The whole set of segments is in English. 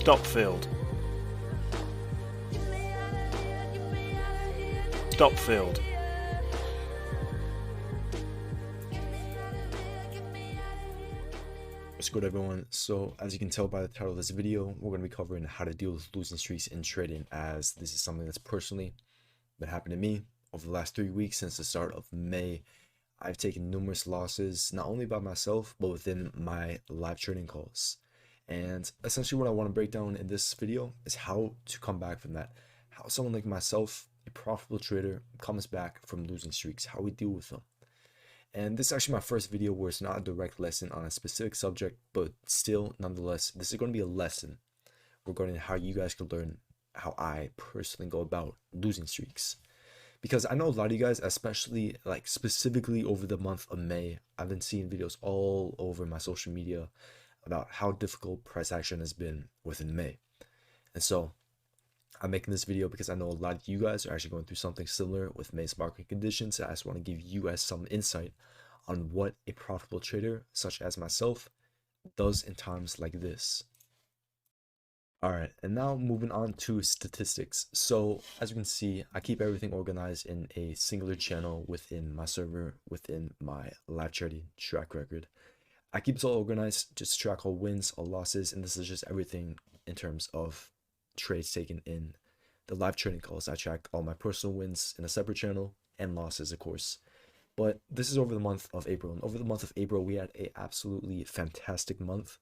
Stop field. Stop field. What's good, everyone? So as you can tell by the title of this video, we're going to be covering how to deal with losing streaks in trading, as this is something that's personally been happening to me over the last 3 weeks. Since the start of May, I've taken numerous losses, not only by myself but within my live trading calls. And essentially what I want to break down in this video is how to come back from that, how someone like myself, a profitable trader, comes back from losing streaks, how we deal with them. And this is actually my first video where it's not a direct lesson on a specific subject, but still, nonetheless, this is going to be a lesson regarding how you guys can learn how I personally go about losing streaks. Because I know a lot of you guys, especially like specifically over the month of May, I've been seeing videos all over my social media about how difficult price action has been within May. And so I'm making this video because I know a lot of you guys are actually going through something similar with May's market conditions. I just want to give you guys some insight on what a profitable trader such as myself does in times like this. Alright, and now moving on to statistics. So as you can see, I keep everything organized in a singular channel within my server, within my live trading track record. I keep it all organized, just track all wins, all losses, and this is just everything in terms of trades taken in the live trading calls. I track all my personal wins in a separate channel and losses, of course. But this is over the month of April, and over the month of April we had a absolutely fantastic month.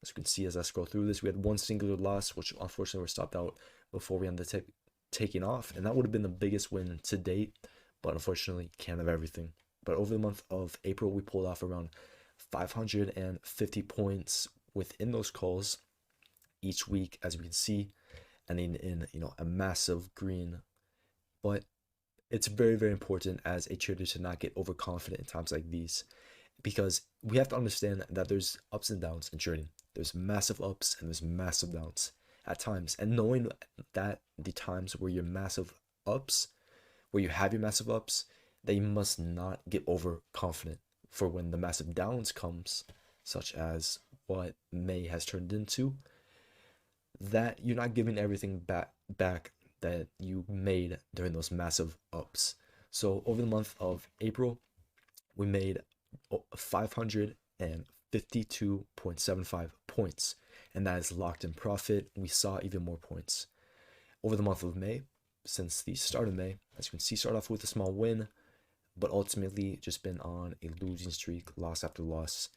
As you can see, as I scroll through this, we had one singular loss, which unfortunately were stopped out before we ended up taking off, and that would have been the biggest win to date, but unfortunately can't have everything. But over the month of April we pulled off around 550 points within those calls each week, as we can see, ending in a massive green. But it's very, very important as a trader to not get overconfident in times like these, because we have to understand that there's ups and downs in trading. There's massive ups and there's massive downs at times, and knowing that the times where you're massive ups, where you have your massive ups, that you must not get overconfident for when the massive downs comes, such as what May has turned into, that you're not giving everything back that you made during those massive ups. So over the month of April, we made 552.75 points, and that is locked in profit. We saw even more points over the month of May. Since the start of May, as you can see, start off with a small win, but ultimately just been on a losing streak, loss after loss.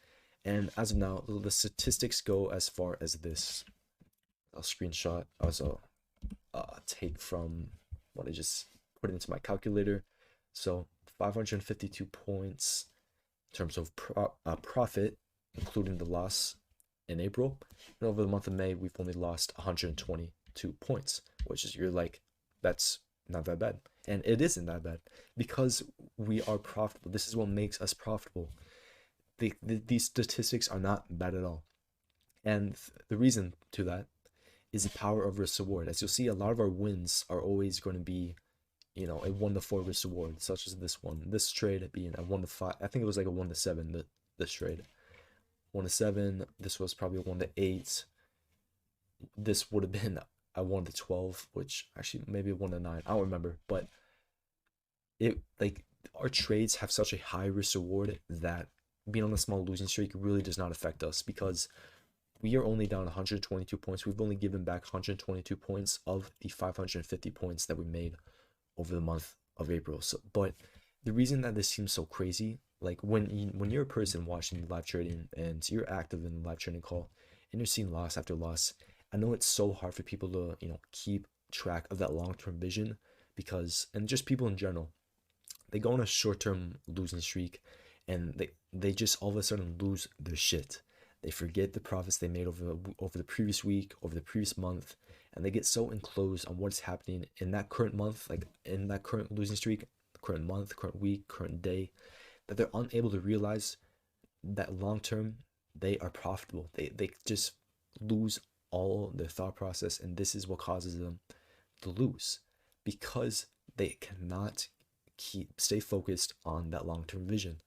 And as of now, the statistics go as far as this. I'll screenshot, also take from what I just put into my calculator. So 552 points in terms of profit, including the loss in April. And over the month of May, we've only lost 122 points, which is, you're like, that's not that bad. And it isn't that bad because we are profitable. This is what makes us profitable. These statistics are not bad at all. And the reason to that is the power of risk reward. As you'll see, a lot of our wins are always going to be, a 1-to-4 risk reward, such as this one. This trade being a 1-to-5. I think it was like a 1-to-7. This trade, 1-to-7. This was probably a 1-to-8. This would have been a 1-to-12, which actually maybe a 1-to-9. I don't remember, but our trades have such a high risk reward that being on a small losing streak really does not affect us, because we are only down 122 points. We've only given back 122 points of the 550 points that we made over the month of April. So, but the reason that this seems so crazy, like when you're a person watching live trading and you're active in the live trading call and you're seeing loss after loss, I know it's so hard for people to keep track of that long-term vision, because, and just people in general, they go on a short-term losing streak and they just all of a sudden lose their shit. They forget the profits they made over the previous week, over the previous month, and they get so enclosed on what's happening in that current month, like in that current losing streak, current month, current week, current day, that they're unable to realize that long term they are profitable. They just lose all their thought process, and this is what causes them to lose, because they cannot stay focused on that long-term vision.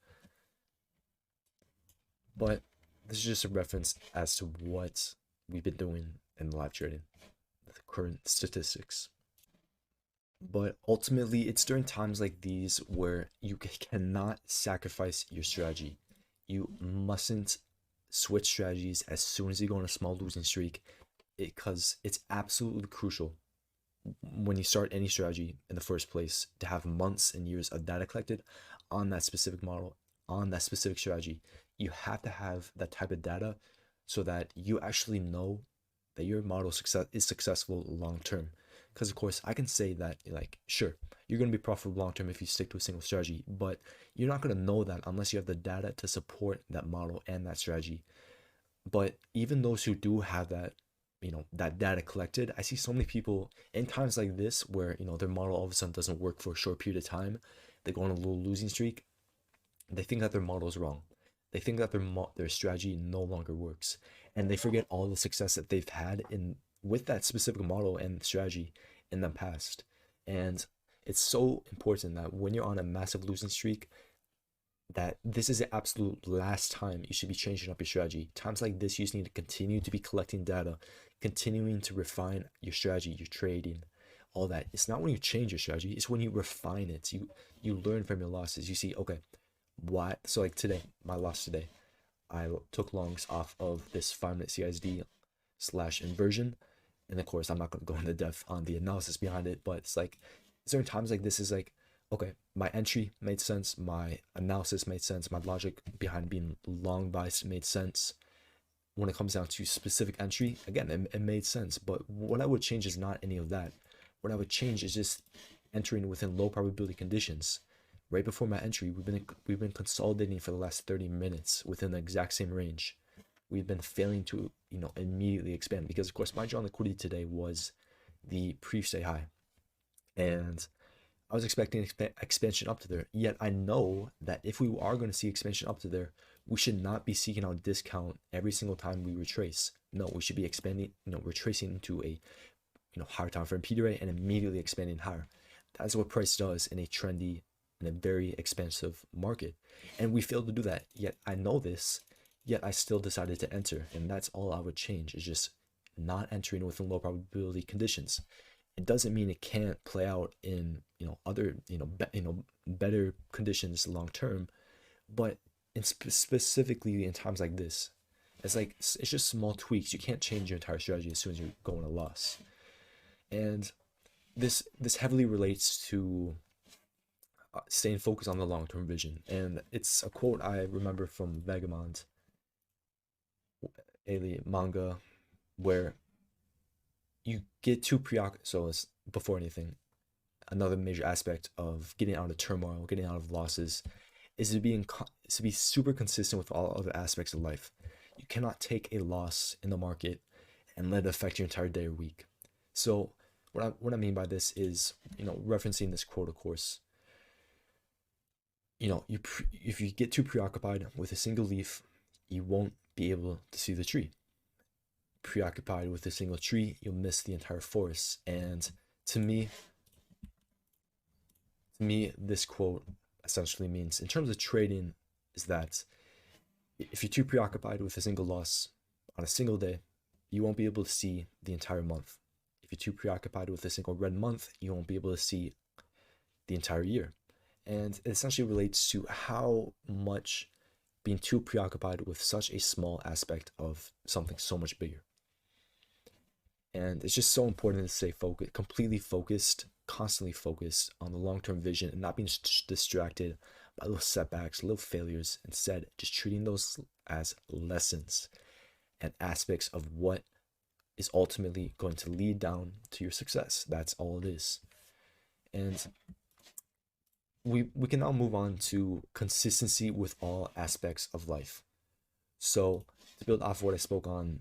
But this is just a reference as to what we've been doing in live trading, the current statistics. But ultimately, it's during times like these where you cannot sacrifice your strategy. You mustn't switch strategies as soon as you go on a small losing streak, because it's absolutely crucial when you start any strategy in the first place to have months and years of data collected on that specific model, on that specific strategy. You have to have that type of data so that you actually know that your model is successful long term. Because of course, I can say that, like, sure, you're going to be profitable long term if you stick to a single strategy, but you're not going to know that unless you have the data to support that model and that strategy. But even those who do have that, that data collected, I see so many people in times like this where, their model all of a sudden doesn't work for a short period of time. They go on a little losing streak. They think that their model is wrong. They think that their strategy no longer works, and they forget all the success that they've had in with that specific model and strategy in the past. And it's so important that when you're on a massive losing streak, that this is the absolute last time you should be changing up your strategy. Times like this, you just need to continue to be collecting data, continuing to refine your strategy, your trading, all that. It's not when you change your strategy, it's when you refine it. You learn from your losses. You see, okay, why? So like today, my loss today, I took longs off of this 5-minute CISD slash inversion. And of course, I'm not going to go into depth on the analysis behind it, but it's like certain times like this is like, okay, my entry made sense, my analysis made sense, my logic behind being long biased made sense. When it comes down to specific entry, again, it made sense. But what I would change is not any of that. What I would change is just entering within low probability conditions. Right before my entry, we've been consolidating for the last 30 minutes within the exact same range. We've been failing to immediately expand, because of course my drawn liquidity today was the pre-stay high, and I was expecting expansion up to there. Yet I know that if we are going to see expansion up to there, we should not be seeking out discount every single time we retrace. No, we should be expanding, retracing into a higher time frame PDRA and immediately expanding higher. That's what price does in a trendy, in a very expensive market, and we failed to do that. Yet I know this, yet I still decided to enter, and that's all I would change, is just not entering within low probability conditions. It doesn't mean it can't play out in other better conditions long term, but specifically in times like this, it's just small tweaks. You can't change your entire strategy as soon as you're going a loss, and this heavily relates to staying focused on the long term vision. And it's a quote I remember from Vagabond a manga, where you get too preoccupied. So it's, before anything, another major aspect of getting out of turmoil, getting out of losses, is to be super consistent with all other aspects of life. You cannot take a loss in the market and let it affect your entire day or week. So what I mean by this is, referencing this quote, of course, if you get too preoccupied with a single leaf, you won't be able to see the tree. Preoccupied with a single tree, you'll miss the entire forest. And to me, this quote essentially means, in terms of trading, is that if you're too preoccupied with a single loss on a single day, you won't be able to see the entire month. If you're too preoccupied with a single red month, you won't be able to see the entire year. And it essentially relates to how much being too preoccupied with such a small aspect of something so much bigger. And it's just so important to stay focused, completely focused, constantly focused on the long-term vision, and not being distracted by little setbacks, little failures. Instead, just treating those as lessons and aspects of what is ultimately going to lead down to your success. That's all it is. And we can now move on to consistency with all aspects of life. So to build off what I spoke on,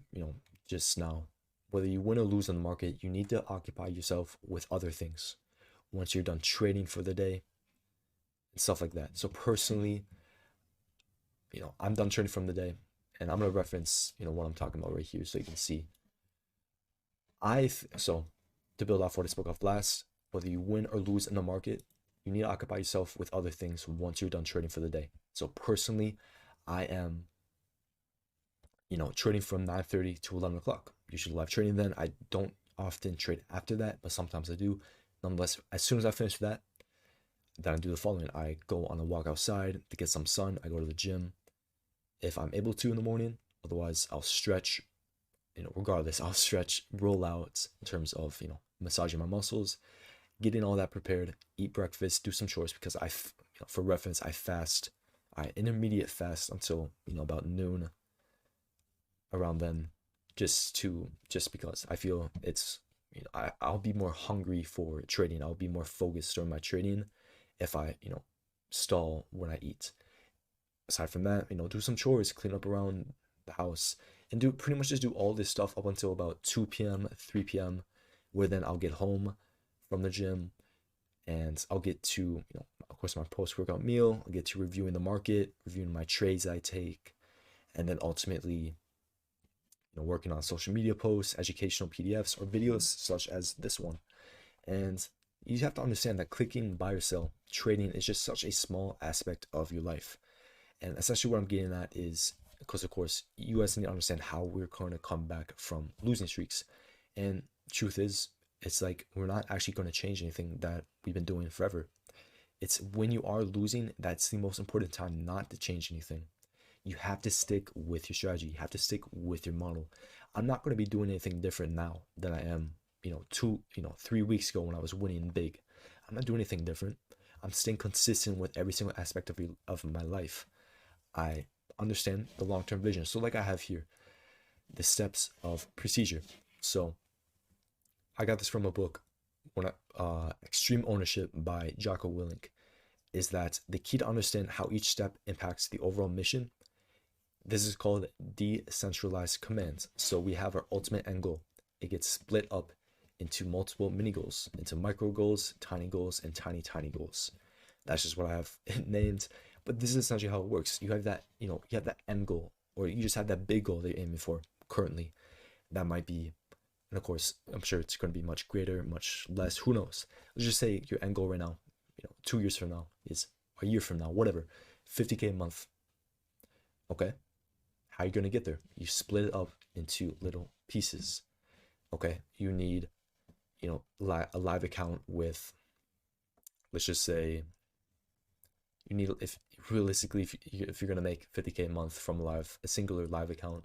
just now, whether you win or lose on the market, you need to occupy yourself with other things once you're done trading for the day and stuff like that. So personally, I'm done trading from the day, and I'm gonna reference, what I'm talking about right here so you can see. So to build off what I spoke of last, whether you win or lose in the market, you need to occupy yourself with other things once you're done trading for the day. So personally, I am, trading from 9:30 to 11 o'clock. usually live trading then. I don't often trade after that, but sometimes I do. Nonetheless, as soon as I finish that, then I do the following. I go on a walk outside to get some sun. I go to the gym if I'm able to in the morning. Otherwise, I'll stretch. Regardless, I'll stretch, roll out in terms of, massaging my muscles, getting all that prepared, eat breakfast, do some chores because for reference, I fast. I intermediate fast until, about noon, around then, just because I feel it's, I'll be more hungry for trading. I'll be more focused during my trading if I, stall when I eat. Aside from that, do some chores, clean up around the house, and pretty much just do all this stuff up until about 2 p.m., 3 p.m., where then I'll get home from the gym and I'll get to, of course, my post-workout meal. I'll get to reviewing the market, reviewing my trades I take, and then ultimately, working on social media posts, educational PDFs, or videos such as this one. And you have to understand that clicking buy or sell trading is just such a small aspect of your life. And essentially what I'm getting at is, because of course, you guys need to understand how we're going to come back from losing streaks. And truth is, it's like we're not actually going to change anything that we've been doing forever. It's when you are losing, that's the most important time not to change anything. You have to stick with your strategy. You have to stick with your model. I'm not going to be doing anything different now than I am, 3 weeks ago when I was winning big. I'm not doing anything different. I'm staying consistent with every single aspect of my life. I understand the long-term vision. So like I have here, the steps of procedure. So I got this from a book, Extreme Ownership by Jocko Willink, is that the key to understand how each step impacts the overall mission. This is called decentralized commands. So we have our ultimate end goal. It gets split up into multiple mini goals, into micro goals, tiny goals, and tiny, tiny goals. That's just what I have named. But this is essentially how it works. You have that, you have that end goal, or you just have that big goal that you're aiming for currently. That might be, and of course, I'm sure it's going to be much greater, much less. Who knows? Let's just say your end goal right now, 2 years from now is a year from now, whatever, 50K a month. Okay. How are you going to get there? You split it up into little pieces. Okay. You need, a live account with, let's just say, you need, if realistically, if you're going to make 50K a month from a singular live account,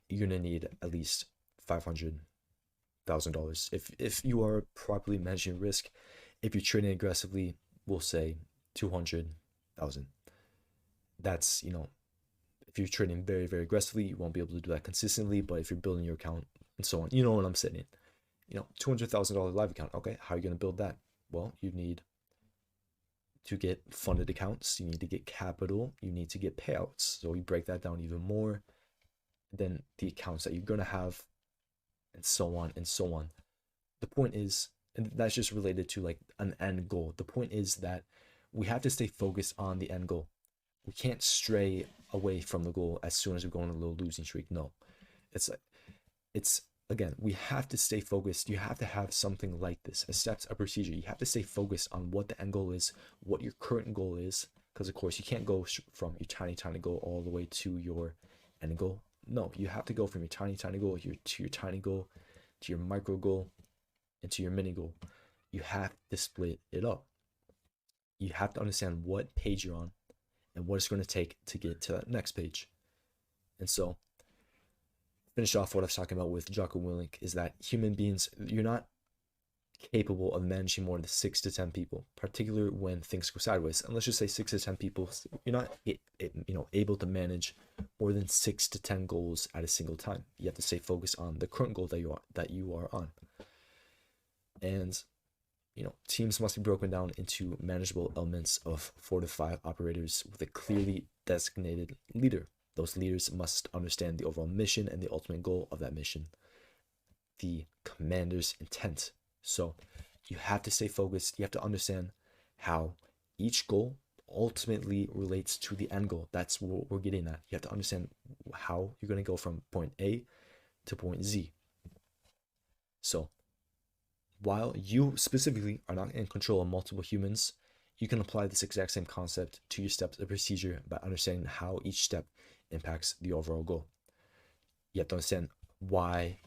you're going to need at least $500,000. If you are properly managing risk, if you're trading aggressively, we'll say 200,000. That's, if you're trading very, very aggressively, you won't be able to do that consistently. But if you're building your account and so on, you know what I'm saying. $200,000 live account. Okay, how are you going to build that? Well, you need to get funded accounts. You need to get capital. You need to get payouts. So we break that down even more. Then the accounts that you're going to have, and so on and so on. The point is, and that's just related to like an end goal. The point is that we have to stay focused on the end goal. We can't stray away from the goal as soon as we go on a little losing streak. No, it's again, we have to stay focused. You have to have something like this, a steps, a procedure. You have to stay focused on what the end goal is, what your current goal is, because of course you can't go from your tiny, tiny goal all the way to your end goal. No, you have to go from your tiny, tiny goal to your tiny goal, to your micro goal, and to your mini goal. You have to split it up. You have to understand what page you're on and what it's going to take to get to that next page. And so, finish off what I was talking about with Jocko Willink is that human beings, you're not capable of managing more than 6 to 10 people, particularly when things go sideways. And let's just say 6 to 10 people, you're not able to manage more than 6 to 10 goals at a single time. You have to stay focused on the current goal that you are on. And teams must be broken down into manageable elements of 4 to 5 operators with a clearly designated leader. Those leaders must understand the overall mission and the ultimate goal of that mission, the commander's intent. So you have to stay focused. You have to understand how each goal ultimately relates to the end goal. That's what we're getting at. You have to understand how you're going to go from point A to point Z. So while you specifically are not in control of multiple humans, you can apply this exact same concept to your steps of procedure by understanding how each step impacts the overall goal. You have to understand why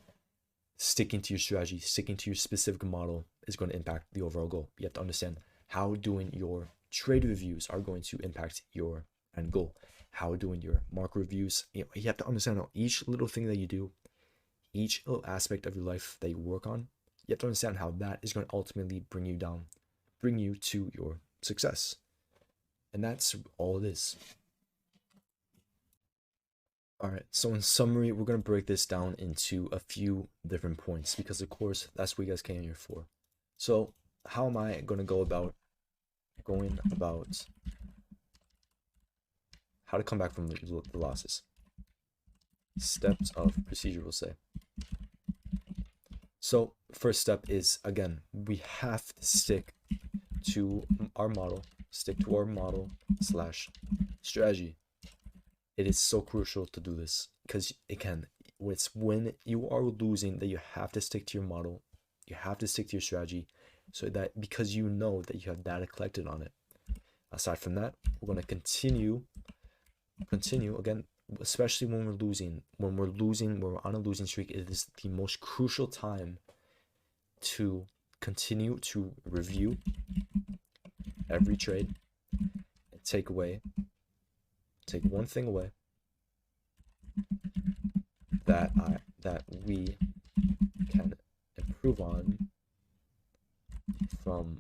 sticking to your strategy, sticking to your specific model is going to impact the overall goal. You have to understand how doing your trade reviews are going to impact your end goal. How doing your market reviews, you have to understand how each little thing that you do, each little aspect of your life that you work on, you have to understand how that is going to ultimately bring you to your success. And that's all it is. All right, so in summary, we're going to break this down into a few different points because, of course, that's what you guys came here for. So how am I going to go about how to come back from the losses? Steps of procedure, we'll say. So first step is, again, we have to stick to our model / strategy. It is so crucial to do this because, again, it's when you are losing that you have to stick to your model, you have to stick to your strategy, so that because you know that you have data collected on it. Aside from that, we're going to continue again, especially when we're on a losing streak. It is the most crucial time to continue to review every trade and take one thing away that we can improve on from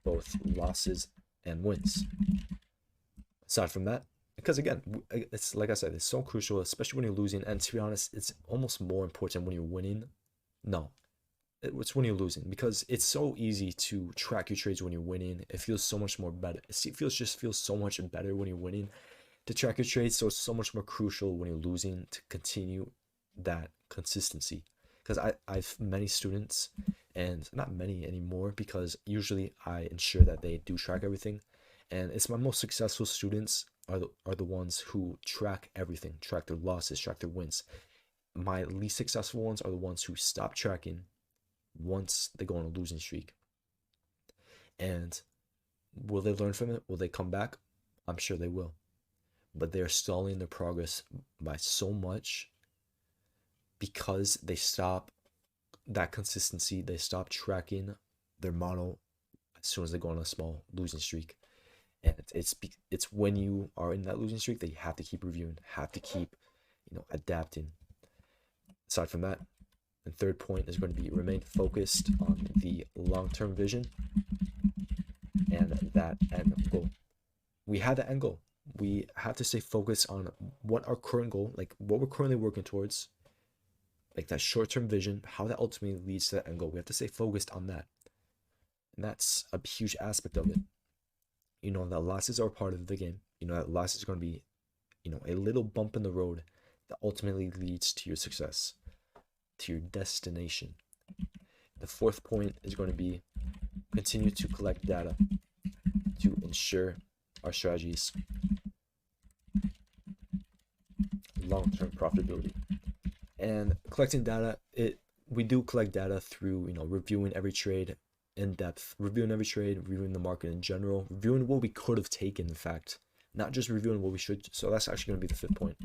both losses and wins. Aside from that, because again, it's like I said, it's so crucial, especially when you're losing. And to be honest, it's almost more important when you're winning. No, it's when you're losing, because it's so easy to track your trades when you're winning. It feels so much more better. It feels so much better when you're winning to track your trades. So it's so much more crucial when you're losing to continue that consistency. Because I've many students, and not many anymore, because usually I ensure that they do track everything, and it's my most successful students are the ones who track everything, track their losses, track their wins. My least successful ones are the ones who stop tracking once they go on a losing streak. And will they learn from it? Will they come back? I'm sure they will. But they're stalling their progress by so much because they stop that consistency. They stop tracking their model as soon as they go on a small losing streak. And it's when you are in that losing streak that you have to keep reviewing, have to keep adapting. Aside from that, the third point is going to be remain focused on the long-term vision and that end goal. We have the end goal. We have to stay focused on what our current goal, like what we're currently working towards, like that short-term vision, how that ultimately leads to that end goal. We have to stay focused on that. And that's a huge aspect of it. That losses are part of the game. That loss is going to be, a little bump in the road that ultimately leads to your success, to your destination. The fourth point is going to be continue to collect data to ensure our strategies long-term profitability. And collecting data, we do collect data through reviewing every trade in depth, reviewing every trade, reviewing the market in general, reviewing what we could have taken, in fact, not just reviewing what we should. So that's actually going to be the fifth point.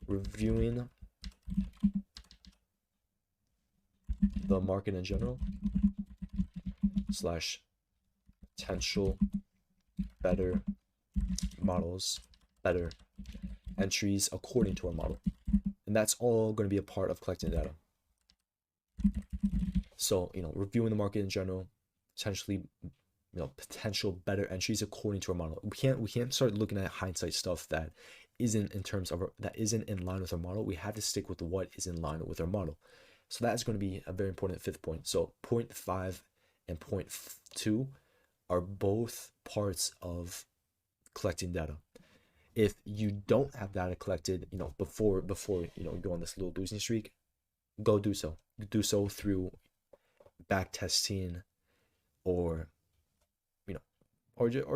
Reviewing the market in general / potential better models, better entries according to our model. And that's all going to be a part of collecting data. So, reviewing the market in general, potentially, potential better entries according to our model. We can't start looking at hindsight stuff that isn't in line with our model. We have to stick with what is in line with our model. So that's going to be a very important fifth point. So point 5 and point 2 are both parts of collecting data. If you don't have data collected, before you go on this little losing streak, go do so. Do so through back testing, or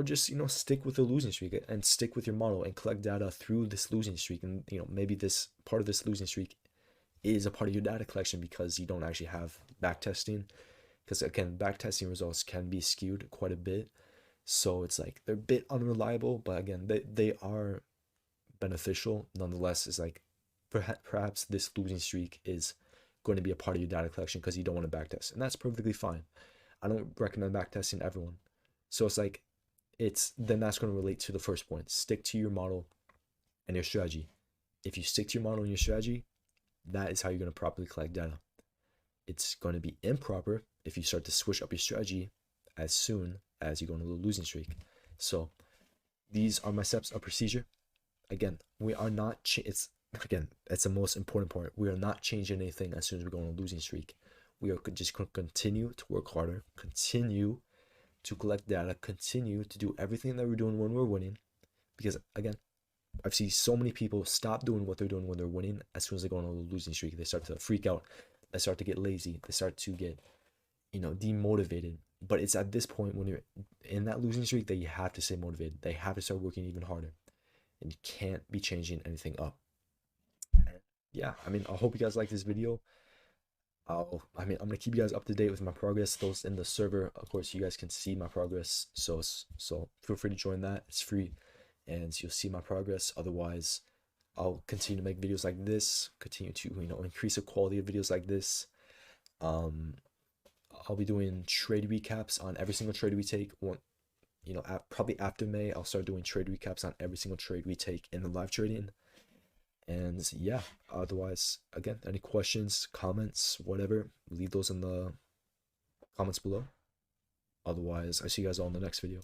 just stick with the losing streak and stick with your model and collect data through this losing streak. And maybe this part of this losing streak is a part of your data collection because you don't actually have back testing, because again, back testing results can be skewed quite a bit. So it's like they're a bit unreliable, but again, they are beneficial nonetheless. It's like perhaps this losing streak is going to be a part of your data collection because you don't want to backtest, and that's perfectly fine. I don't recommend backtesting everyone. So it's like, then that's going to relate to the first point. Stick to your model and your strategy. If you stick to your model and your strategy, that is how you're going to properly collect data. It's going to be improper if you start to switch up your strategy as soon as you go into a losing streak. So these are my steps of procedure. Again, we are not, it's the most important part. We are not changing anything as soon as we go on a losing streak. We are just going to continue to work harder, continue to collect data, continue to do everything that we're doing when we're winning. Because again, I've seen so many people stop doing what they're doing when they're winning as soon as they go on a losing streak. They start to freak out. They start to get lazy. They start to get, demotivated. But it's at this point when you're in that losing streak that you have to stay motivated. They have to start working even harder. And you can't be changing anything up. Yeah, I hope you guys like this video. I'm gonna keep you guys up to date with my progress. Those in the server, of course, you guys can see my progress. So feel free to join that. It's free, and you'll see my progress. Otherwise, I'll continue to make videos like this. Continue to increase the quality of videos like this. I'll be doing trade recaps on every single trade we take. Probably after May, I'll start doing trade recaps on every single trade we take in the live trading. And yeah, otherwise, again, any questions, comments, whatever, leave those in the comments below. Otherwise, I see you guys all in the next video.